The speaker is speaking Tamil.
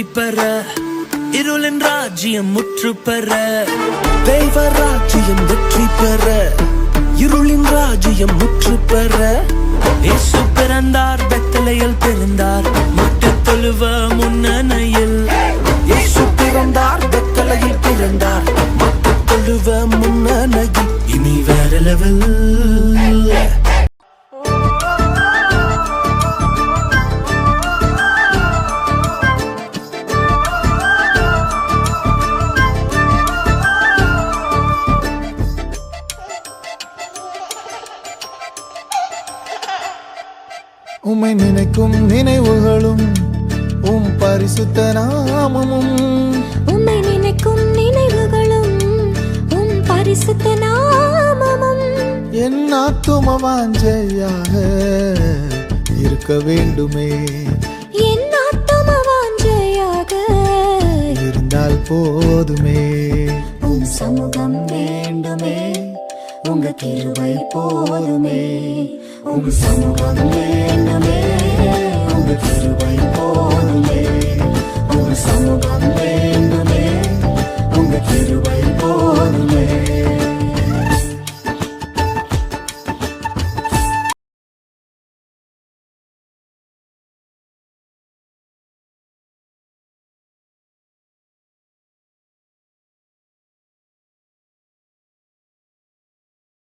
வெற்றி பெற, இருளின் ராஜ்யம் முற்று பெற. தெய்வ ராஜ்யம் வெற்றி பெற, இருளின் ராஜ்யம் முற்று பெற. இயேசு பிறந்தார், பெத்தலையில் பிறந்தார், மட்டு தொழுவ முன்னணையில். இயேசு பிறந்தார், பெத்தலையில் பிறந்தார், மட்டு தொழுவ முன்னணையில். இனி வேற லெவல். உம்மை நினைக்கும் நினைவுகளும் பரிசுத்த நாமமும். உம்மை நினைக்கும் நினைவுகளும் பரிசுத்த நாமமும். என் ஆத்தும வாஞ்சையாக இருக்க வேண்டுமே. என் ஆத்தும வாஞ்சையாக இருந்தால் போதுமே. உம் சமூகம் வேண்டுமே, உங்க கிருபை போதுமே. உங்க சமூகம் வேண்டுமே, உங்க கிருபை போதுமே. உங்க சமூகம் வேண்டுமே, உங்க கிருபை